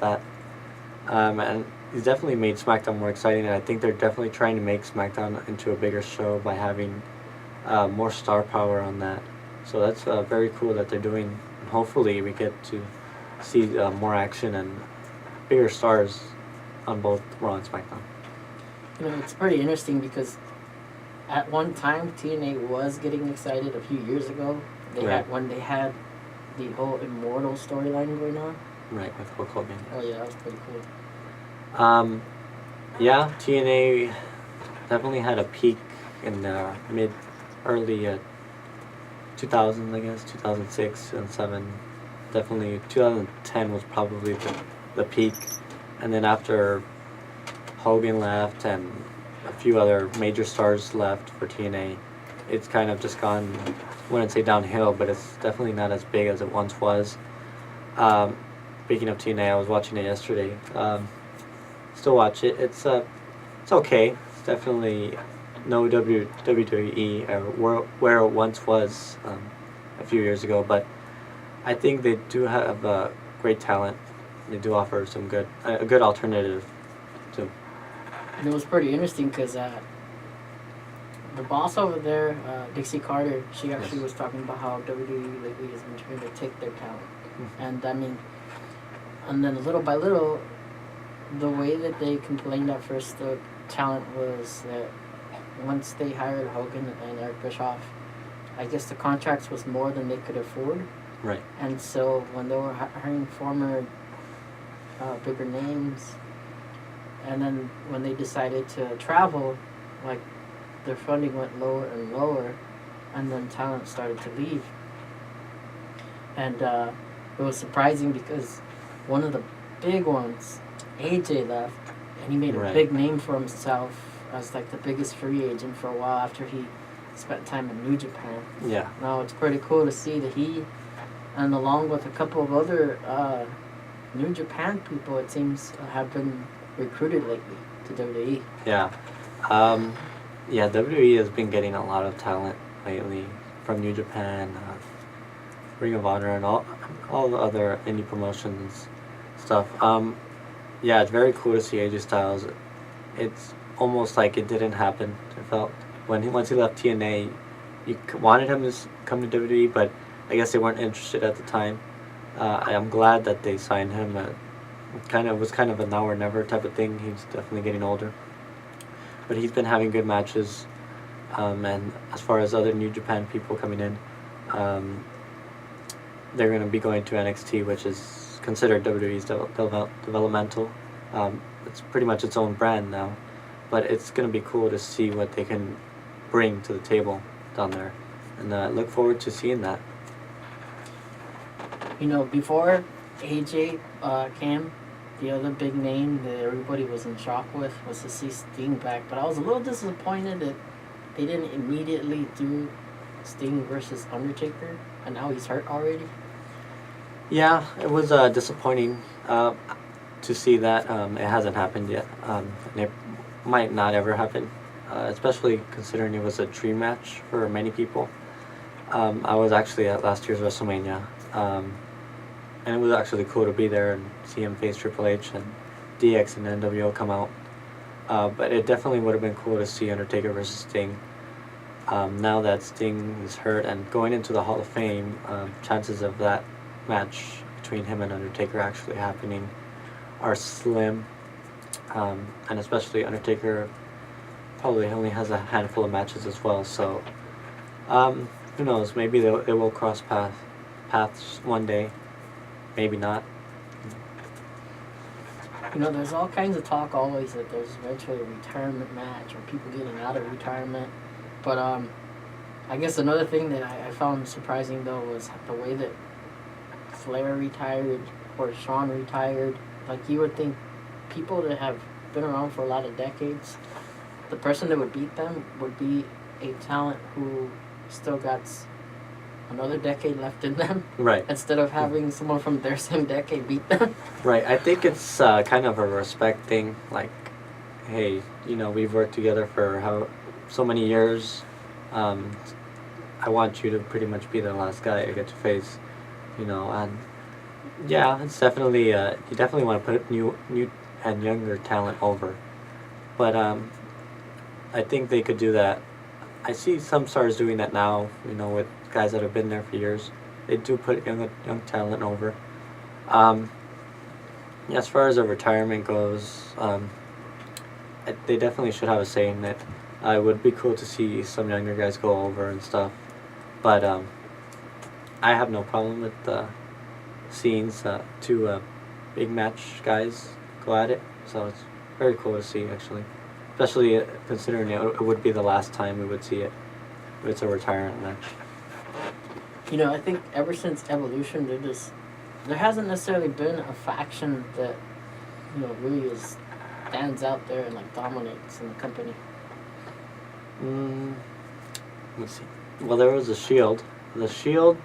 that. And he's definitely made SmackDown more exciting, and I think they're definitely trying to make SmackDown into a bigger show by having more star power on that. So that's very cool that they're doing. And hopefully, we get to see more action and bigger stars on both Raw and SmackDown. It's pretty interesting because at one time TNA was getting excited a few years ago. They had the whole Immortal storyline going on. Right, with Hulk Hogan. Oh yeah, that was pretty cool. Yeah, TNA definitely had a peak in the early 2000s, I guess, 2006 and 7. Definitely 2010 was probably the peak. And then after Hogan left and a few other major stars left for TNA, it's kind of just gone, I wouldn't say downhill, but it's definitely not as big as it once was. Speaking of TNA, I was watching it yesterday. Still watch it. It's okay. It's definitely no WWE where it once was a few years ago, but I think they do have great talent. They do offer some a good alternative too. And it was pretty interesting because the boss over there, Dixie Carter, she actually was talking about how WWE lately has been trying to take their talent. Mm-hmm. And then little by little, the way that they complained at first, the talent was that once they hired Hogan and Eric Bischoff, I guess the contracts was more than they could afford. Right. And so when they were hiring former bigger names, and then when they decided to travel, like their funding went lower and lower, and then talent started to leave. And it was surprising because one of the big ones, AJ, left, and he made a big name for himself as like the biggest free agent for a while after he spent time in New Japan. Yeah. Now it's pretty cool to see that he, and along with a couple of other New Japan people, it seems, have been recruited lately to WWE. Yeah. WWE has been getting a lot of talent lately from New Japan, Ring of Honor, and all the other indie promotions stuff. Yeah, it's very cool to see AJ Styles. It's almost like it didn't happen. I felt once he left TNA, you wanted him to come to WWE, but I guess they weren't interested at the time. I'm glad that they signed him. It was kind of a now or never type of thing. He's definitely getting older, but he's been having good matches. And as far as other New Japan people coming in, they're going to be going to NXT, which is considered WWE's developmental. It's pretty much its own brand now, but it's going to be cool to see what they can bring to the table down there, and I look forward to seeing that. Before AJ came, the other big name that everybody was in shock with was to see Sting back, but I was a little disappointed that they didn't immediately do Sting versus Undertaker, and now he's hurt already. Yeah, it was disappointing to see that. It hasn't happened yet, and it might not ever happen, especially considering it was a dream match for many people. I was actually at last year's WrestleMania, and it was actually cool to be there and see him face Triple H and DX and NWO come out. But it definitely would have been cool to see Undertaker versus Sting. Now that Sting is hurt and going into the Hall of Fame, chances of that match between him and Undertaker actually happening are slim. And especially Undertaker probably only has a handful of matches as well. So who knows? Maybe they will cross paths one day. Maybe not. There's all kinds of talk always that there's eventually a retirement match or people getting out of retirement. But I guess another thing that I found surprising, though, was the way that Flair retired or Shawn retired. Like, you would think people that have been around for a lot of decades, the person that would beat them would be a talent who still got another decade left in them. Right. Instead of having someone from their same decade beat them. Right. I think it's kind of a respect thing. Like, hey, we've worked together for so many years. I want you to pretty much be the last guy I get to face, and Yeah, it's definitely you definitely want to put new and younger talent over, but I think they could do that. I see some stars doing that now. With guys that have been there for years, they do put young talent over. Um, as far as a retirement goes, they definitely should have a say in it. It would be cool to see some younger guys go over and stuff, but I have no problem with seeing two big match guys go at it. So it's very cool to see, actually, especially considering it would be the last time we would see it. If it's a retirement match. I think ever since Evolution, there hasn't necessarily been a faction that really stands out there and like dominates in the company. Let's see. Well, there was the Shield. The Shield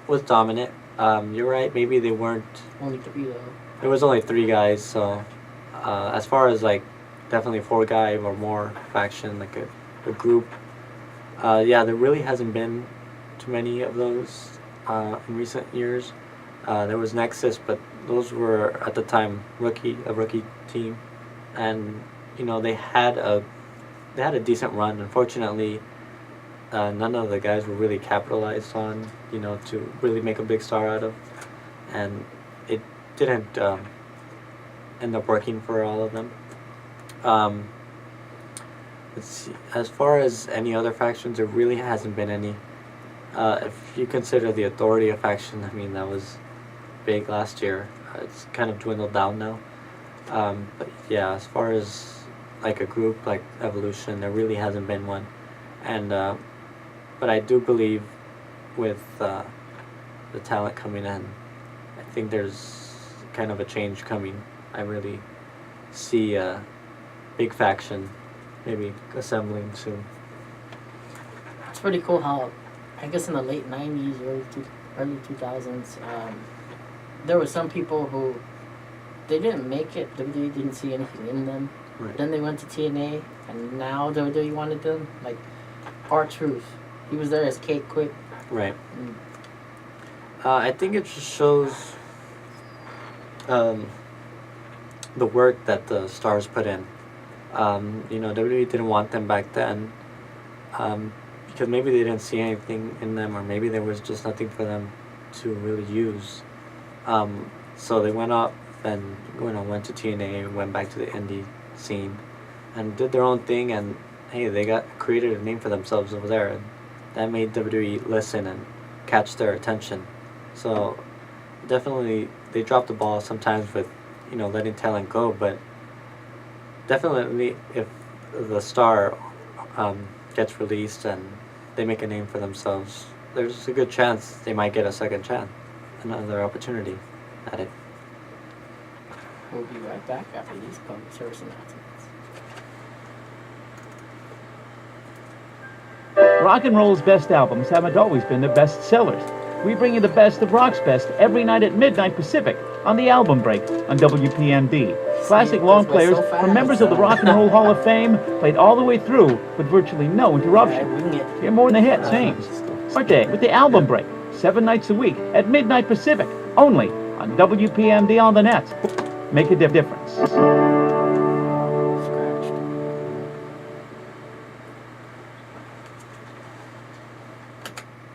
was dominant. You're right. Maybe they weren't. Only 3 though. There was only 3 guys. So, as far as like definitely 4-guy or more faction, like a group. Yeah, there really hasn't been too many of those in recent years. There was Nexus, but those were at the time a rookie team, and they had a decent run. Unfortunately, none of the guys were really capitalized on, to really make a big star out of, and it didn't end up working for all of them. Let's see. As far as any other factions, there really hasn't been any. If you consider the Authority faction, I mean, that was big last year. It's kind of dwindled down now. But yeah, as far as like a group like Evolution, there really hasn't been one. And but I do believe with the talent coming in, I think there's kind of a change coming. I really see a big faction maybe assembling soon. It's pretty cool how, I guess in the late 90s, early 2000s, there were some people who, they didn't make it, WWE didn't see anything in them. Right. Then they went to TNA, and now WWE wanted them. Like, R-Truth, he was there as Kate Quick. Right. I think it just shows the work that the stars put in. WWE didn't want them back then because maybe they didn't see anything in them, or maybe there was just nothing for them to really use. So they went up and went to TNA, went back to the indie scene, and did their own thing. And hey, they created a name for themselves over there, and that made WWE listen and catch their attention. So definitely they dropped the ball sometimes with letting talent go, but definitely if the star gets released and they make a name for themselves, there's a good chance they might get a second chance, another opportunity at it. We'll be right back after these public service announcements. Rock and roll's best albums haven't always been the best sellers. We bring you the best of rock's best every night at midnight Pacific on the Album Break on WPMD. Classic long players from members of the Rock and Roll Hall of Fame played all the way through with virtually no interruption. Hear more than the hits, James. Start day with the Album Break, 7 nights a week at midnight Pacific, only on WPMD on the net. Make a difference.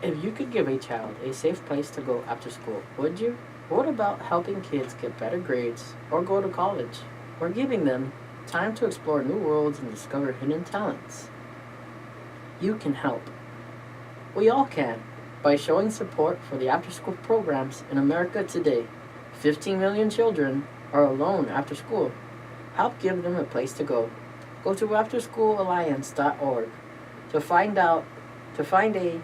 If you could give a child a safe place to go after school, would you? What about helping kids get better grades or go to college? Or giving them time to explore new worlds and discover hidden talents? You can help. We all can by showing support for the after-school programs in America today. 15 million children are alone after school. Help give them a place to go. Go to afterschoolalliance.org to find a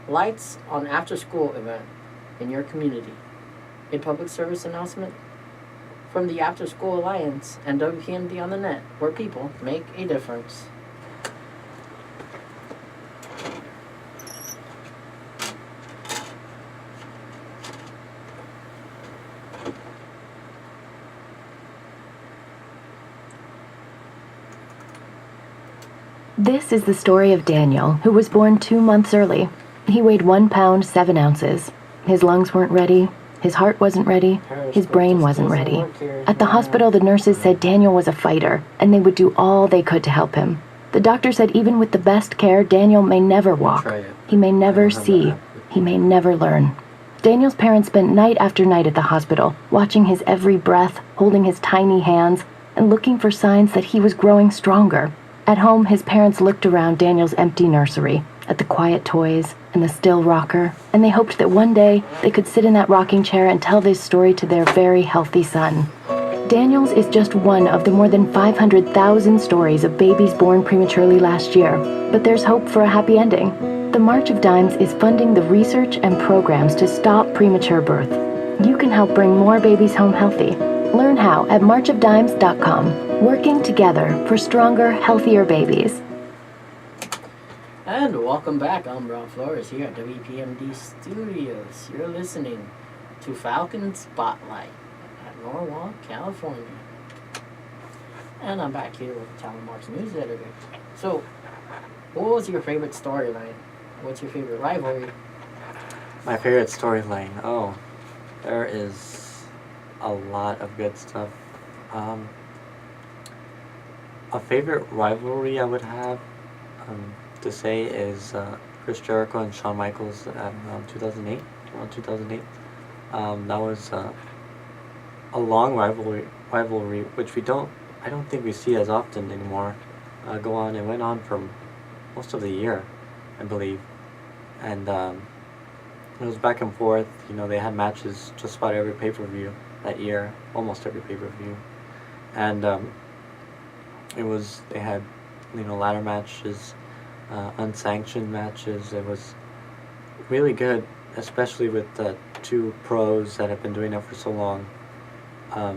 Lights on After School event in your community. A public service announcement from the After School Alliance and WPMD on the net, where people make a difference. This is the story of Daniel, who was born 2 months early. He weighed 1 pound 7 ounces. His lungs weren't ready. His heart wasn't ready. His brain wasn't ready. At the hospital, the nurses said Daniel was a fighter, and they would do all they could to help him. The doctor said even with the best care, Daniel may never walk. He may never see. He may never learn. Daniel's parents spent night after night at the hospital, watching his every breath, holding his tiny hands, and looking for signs that he was growing stronger. At home, his parents looked around Daniel's empty nursery, at the quiet toys and the still rocker, and they hoped that one day they could sit in that rocking chair and tell this story to their very healthy son. Daniel's is just one of the more than 500,000 stories of babies born prematurely last year, but there's hope for a happy ending. The March of Dimes is funding the research and programs to stop premature birth. You can help bring more babies home healthy. Learn how at marchofdimes.com. Working together for stronger, healthier babies. And welcome back. I'm Ron Flores here at WPMD Studios. You're listening to Falcon Spotlight at Norwalk, California. And I'm back here with Talon Mark's news editor. So, what was your favorite storyline? What's your favorite rivalry? My favorite storyline. Oh, there is a lot of good stuff. A favorite rivalry I would have to say is Chris Jericho and Shawn Michaels at around 2008. Around 2008, that was a long rivalry, which I don't think we see as often anymore. It went on for most of the year, I believe, and it was back and forth. You know, they had matches just about every pay-per-view that year, almost every pay-per-view, and they had, you know, ladder matches, unsanctioned matches. It was really good, especially with the two pros that have been doing it for so long. As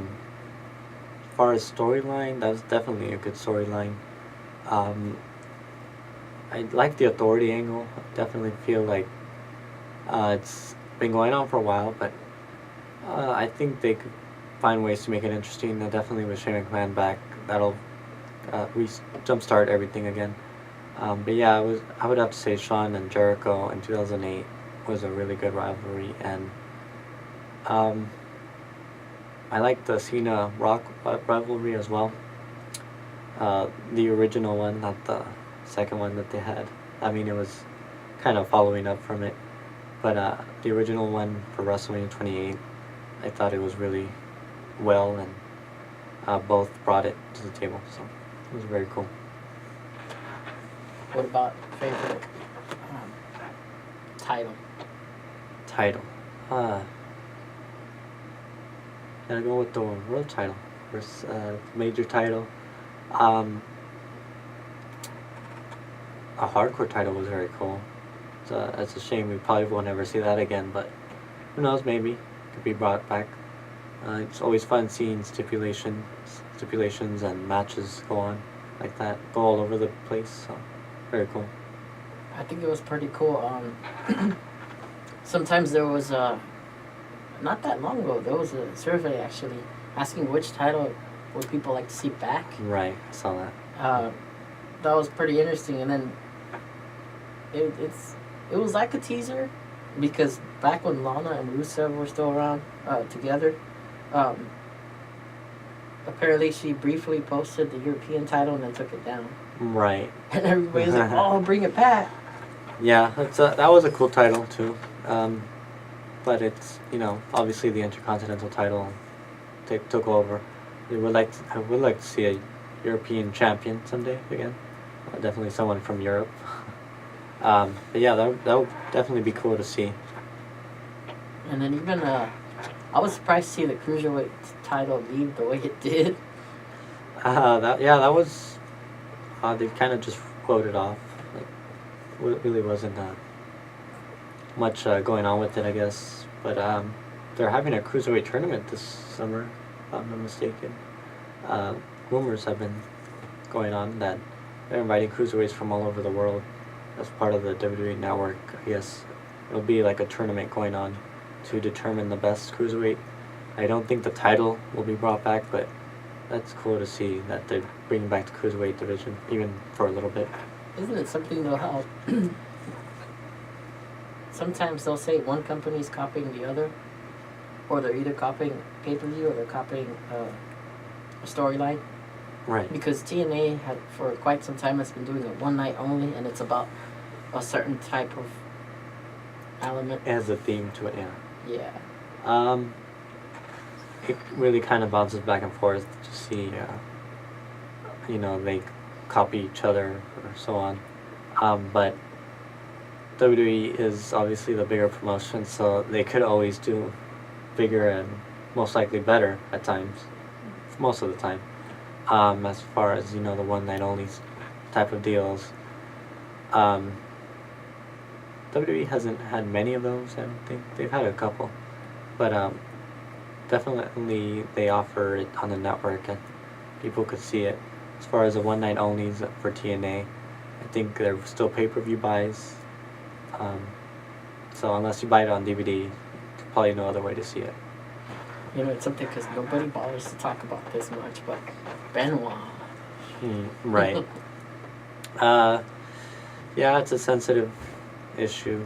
far as storyline, that was definitely a good storyline. I like the authority angle. I definitely feel like it's been going on for a while, but I think they could find ways to make it interesting. And definitely with Shane McMahon back, that'll jumpstart everything again. But yeah, I would have to say Shawn and Jericho in 2008 was a really good rivalry, and I like the Cena Rock rivalry as well. The original one, not the second one that they had. I mean, it was kind of following up from it, but the original one for WrestleMania 28, I thought it was really well, and both brought it to the table, so it was very cool. What about favorite title? Gotta go with the world title versus major title. A hardcore title was very cool. It's a shame we probably won't ever see that again, but who knows, maybe it could be brought back. It's always fun seeing stipulations and matches go on like that, go all over the place, so very cool. I think it was pretty cool. Sometimes there was not that long ago, there was a survey actually asking which title would people like to see back. Right, I saw that. That was pretty interesting, and then it was like a teaser, because back when Lana and Rusev were still around together, apparently she briefly posted the European title and then took it down. Right. And everybody was like, "Oh, bring it back." Yeah, that was a cool title too. But it's, you know, obviously the Intercontinental title took over. I would like to see a European champion someday again. Definitely someone from Europe. But yeah, that would definitely be cool to see. And then even I was surprised to see the Cruiserweight title leave the way it did. That was they kind of just quoted off. Like, really wasn't much going on with it, I guess. But they're having a Cruiserweight tournament this summer, if I'm not mistaken. Rumors have been going on that they're inviting Cruiserweights from all over the world as part of the WWE network. I guess it'll be like a tournament going on to determine the best Cruiserweight. I don't think the title will be brought back, but that's cool to see that they're bringing back the Cruiserweight division, even for a little bit. Isn't it something though how sometimes they'll say one company's copying the other? or they're either copying pay-per-view or they're copying a storyline. Right. Because TNA had for quite some time has been doing it one night only, and it's about a certain type of element. It has a theme to it, yeah. Yeah. It really kind of bounces back and forth to see, they copy each other or so on. But WWE is obviously the bigger promotion, so they could always do bigger and most likely better at times, most of the time. As far as, the one night only type of deals. WWE hasn't had many of those, I don't think. They've had a couple. But definitely they offer it on the network and people could see it. As far as the one night onlys for TNA, I think they're still pay-per-view buys. So unless you buy it on DVD, there's probably no other way to see it. It's something because nobody bothers to talk about this much, but Benoit. Right. Yeah, it's a sensitive issue,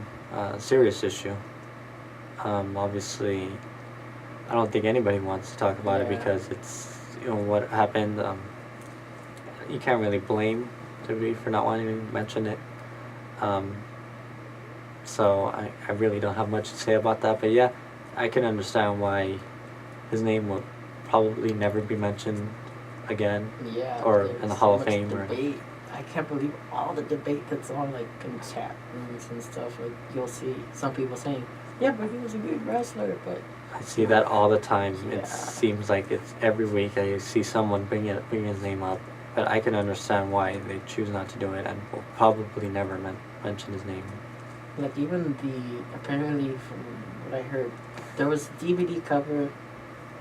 serious issue. Obviously, I don't think anybody wants to talk about it because it's, what happened. You can't really blame WWE for not wanting to mention it. So I really don't have much to say about that. But yeah, I can understand why his name will probably never be mentioned again. Yeah. Or in the Hall of Fame. Debate. I can't believe all the debate that's on, like, in chat rooms and stuff. Like, you'll see some people saying, yeah, but he was a good wrestler, but... I see that all the time. Yeah. It seems like it's every week I see someone bring his name up. But I can understand why they choose not to do it and will probably never mention his name. Like, even apparently from what I heard, there was a DVD cover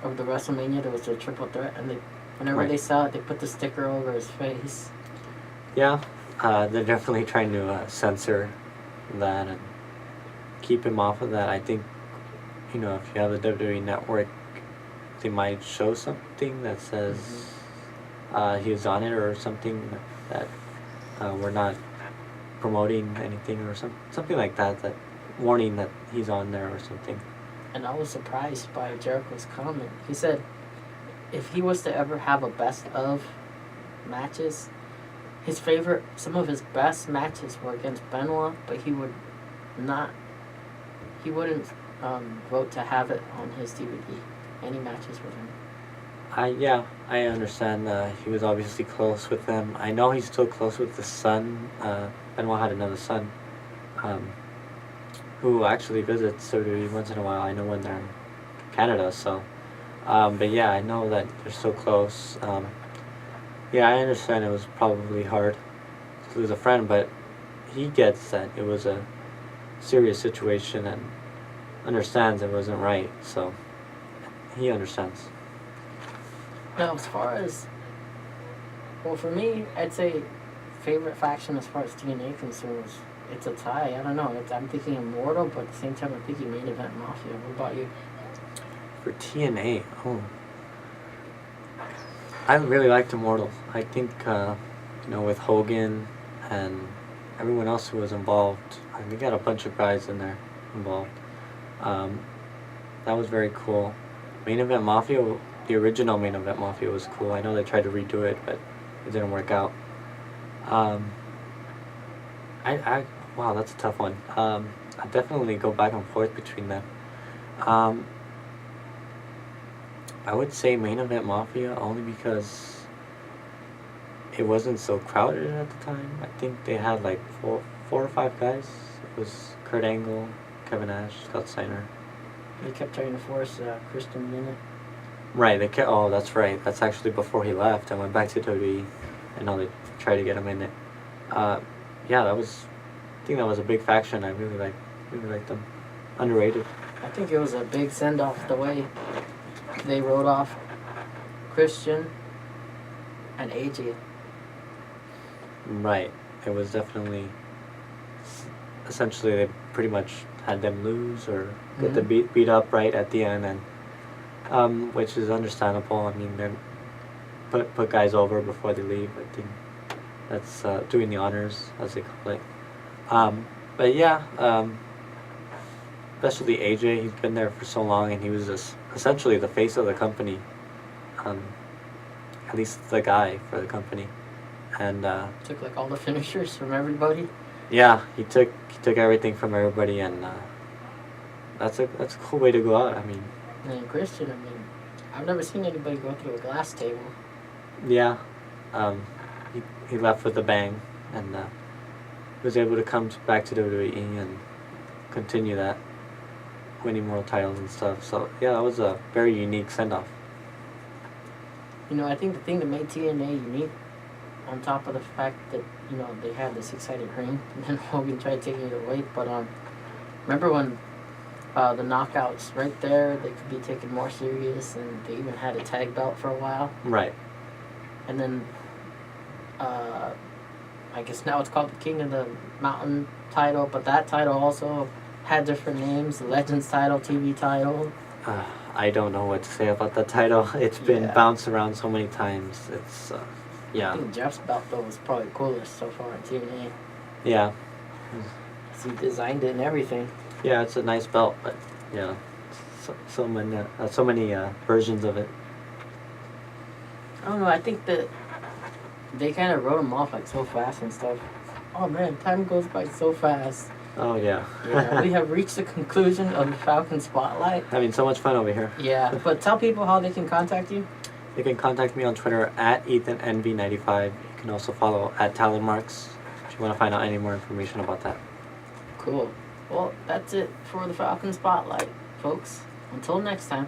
of the WrestleMania. There was a triple threat, and whenever they saw it, they put the sticker over his face. Yeah, they're definitely trying to censor that and keep him off of that. I think, if you have the WWE Network, they might show something that says he was on it or something that we're not promoting anything or something like that, that warning that he's on there or something. And I was surprised by Jericho's comment. He said if he was to ever have a best of matches, some of his best matches were against Benoit, but he wouldn't vote to have it on his DVD, any matches with him. I understand. He was obviously close with them. I know he's still close with the son. Benoit had another son, who actually visits WWE once in a while. I know when they're in Canada, so. But yeah, I know that they're so close. Yeah, I understand it was probably hard to lose a friend, but he gets that it was a serious situation and understands it wasn't right, so he understands. Now, as far as, for me, I'd say favorite faction as far as TNA concerns, it's a tie. I don't know. I'm thinking Immortal, but at the same time, I'm thinking Main Event Mafia. What about you? For TNA, I really liked Immortal. I think, with Hogan and everyone else who was involved, they got a bunch of guys in there involved. That was very cool. Main Event Mafia, the original Main Event Mafia was cool. I know they tried to redo it, but it didn't work out. Wow, that's a tough one. I definitely go back and forth between them. I would say Main Event Mafia only because it wasn't so crowded at the time. I think they had like four or five guys. It was Kurt Angle, Kevin Nash, Scott Steiner. They kept trying to force Christian in it. Right, oh, that's right. That's actually before he left and went back to WWE. And now they try to get him in it. I think that was a big faction. I really liked them. Underrated. I think it was a big send-off the way they wrote off Christian and AJ. Right. It was definitely, essentially they pretty much had them lose or get them beat up right at the end, and which is understandable. I mean, they put guys over before they leave. I think that's doing the honors, as they call it. But yeah, especially AJ. He's been there for so long, and he was just essentially the face of the company. At least the guy for the company, and Took like all the finishers from everybody. yeah, he took everything from everybody, and that's a cool way to go out. I mean, And Christian, I mean, I've never seen anybody go through a glass table. yeah, he left with a bang, and was able to come back to WWE and continue that, winning world titles and stuff. So yeah, that was a very unique send off. You know, I think the thing that made TNA unique, on top of the fact that, you know, they had this exciting ring, and then Hogan tried taking it away, but remember when the knockouts right there, they could be taken more serious, and they even had a tag belt for a while. Right. And then, I guess now it's called the King of the Mountain title, but that title also had different names, the Legends title, TV title. I don't know what to say about that title. It's been Yeah. bounced around so many times. It's I yeah, think Jeff's belt, though, was probably coolest so far in TNA. yeah, 'Cause he designed it and everything. yeah. It's a nice belt, but yeah, so many versions of it. I don't know, I think that they kind of wrote him off like so fast and stuff. Oh man, time goes by so fast. Oh yeah. Yeah, we have reached the conclusion of the Falcon Spotlight. Having so much fun over here. Yeah, but tell people how they can contact you. You can contact me on Twitter at EthanNV95. You can also follow at Talon Marks if you want to find out any more information about that. Cool. Well, that's it for the Falcon Spotlight, folks. Until next time.